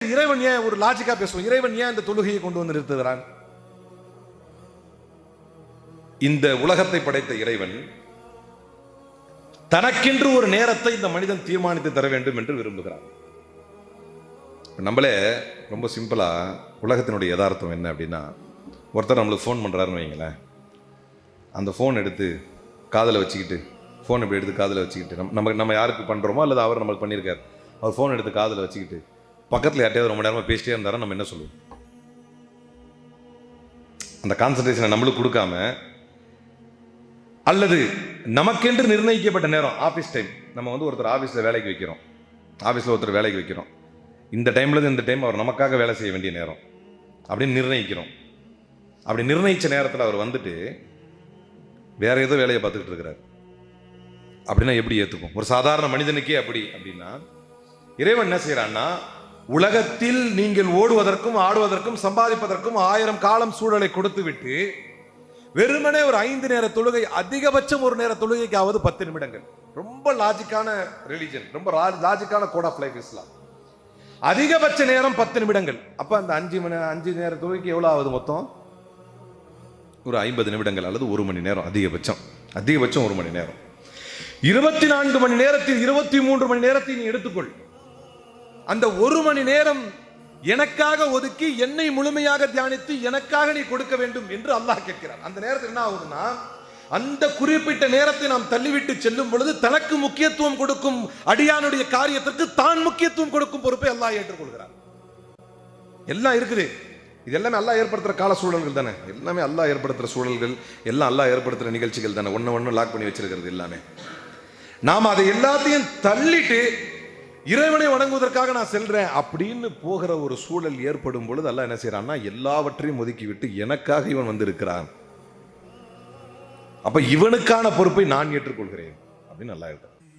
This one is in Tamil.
இறைவன் ஏன் ஒரு லாஜிக்கா பேசுவோம், இறைவன் ஏன் இந்த தொழுகையை கொண்டு வந்து நிறுத்துகிறான்? இந்த உலகத்தை படைத்த இறைவன் தனக்கென்று ஒரு நேரத்தை இந்த மனிதன் தீர்மானித்து தர வேண்டும் என்று விரும்புகிறான். நம்மளே ரொம்ப சிம்பிளா உலகத்தினுடைய யதார்த்தம் என்ன அப்படின்னா, ஒருத்தர் நம்மளுக்கு ஃபோன் பண்றாருன்னு வைங்களேன், அந்த ஃபோன் எடுத்து காதில் வச்சுக்கிட்டு, ஃபோன் இப்படி எடுத்து காதில் வச்சுக்கிட்டு, நம்ம யாருக்கு பண்ணுறோமோ அல்லது அவர் நம்மளுக்கு பண்ணியிருக்காரு, அவர் ஃபோன் எடுத்து காதில் வச்சுக்கிட்டு பக்கத்தில் யார்ட்டையாவது ரொம்ப நேரமாக பேசிட்டே இருந்தாரா நம்ம என்ன சொல்லுவோம்? அந்த கான்சன்ட்ரேஷனை நம்மளுக்கு கொடுக்காம, அல்லது நமக்கென்று நிர்ணயிக்கப்பட்ட நேரம், ஆஃபீஸ் டைம், நம்ம வந்து ஒருத்தர் ஆஃபீஸில் வேலைக்கு வைக்கிறோம், ஆஃபீஸில் ஒருத்தர் வேலைக்கு வைக்கிறோம், இந்த டைம்லேருந்து இந்த டைம் அவர் நமக்காக வேலை செய்ய வேண்டிய நேரம் அப்படின்னு நிர்ணயிக்கிறோம். அப்படி நிர்ணயித்த நேரத்தில் அவர் வந்துட்டு வேற ஏதோ வேலையை பார்த்துக்கிட்டு இருக்கிறார் அப்படின்னா எப்படி ஏற்றுக்கும்? ஒரு சாதாரண மனிதனுக்கே அப்படி அப்படின்னா, இறைவன் என்ன செய்யறான்னா, உலகத்தில் நீங்கள் ஓடுவதற்கும் ஆடுவதற்கும் சம்பாதிப்பதற்கும் 1000 காலம் சூழலை கொடுத்து விட்டு வெறுமனே ஒரு 5 நேர தொழுகை, அதிகபட்சம் ஒரு நேர தொழுகைக்காவது 10 நிமிடங்கள். ரொம்ப லாஜிக்கான ரிலிஜன், ரொம்ப லாஜிக்கான கோட் ஆஃப் லைஃப் இஸ்லாம். அதிகபட்ச நேரம் 10 நிமிடங்கள். அப்ப அந்த 5 நேர தொழுகைக்கு எவ்வளவு ஆகுது? மொத்தம் ஒரு 50 நிமிடங்கள் அல்லது 1 மணி நேரம். அதிகபட்சம் 1 மணி நேரம். 24 மணி நேரத்தில் 23 மணி நேரத்தை நீ எடுத்துக்கொள். அந்த 1 மணி நேரம் எனக்காக ஒதுக்கி என்னை முழுமையாக தியானித்து எனக்காக நீ கொடுக்க வேண்டும் என்று அல்லாஹ் கேட்கிறார். அந்த நேரத்தில் என்ன ஆகுதுன்னா, அந்த குறிப்பிட்ட நேரத்தை நாம் தள்ளிவிட்டு செல்லும் பொழுது தனக்கு முக்கியத்துவம் கொடுக்கும் அடியானுடைய காரியத்திற்கு தான் முக்கியத்துவம் கொடுக்கும் பொறுப்பை அல்லாஹ் ஏற்றுக்கொள்கிறார். எல்லாம் இருக்குது, இது எல்லாமே அல்லாஹ் ஏற்படுத்துற கால சூழல்கள் தானே, எல்லாமே அல்லாஹ் ஏற்படுத்துற சூழல்கள், எல்லாம் அல்லாஹ் ஏற்படுத்துற நிகழ்ச்சிகள் தானே, ஒன்னு லாக் பண்ணி வச்சிருக்கிறது எல்லாமே. நாம் அதை எல்லாத்தையும் தள்ளிட்டு இறைவனை வணங்குவதற்காக நான் செல்றேன் அப்படின்னு போகிற ஒரு சூழல் ஏற்படும் பொழுது அல்லாஹ் என்ன செய்யறான்னா, எல்லாவற்றையும் ஒதுக்கிவிட்டு எனக்காக இவன் வந்திருக்கிறான், அப்ப இவனுக்கான பொறுப்பை நான் ஏற்றுக்கொள்கிறேன் அப்படின்னு அல்லாஹ்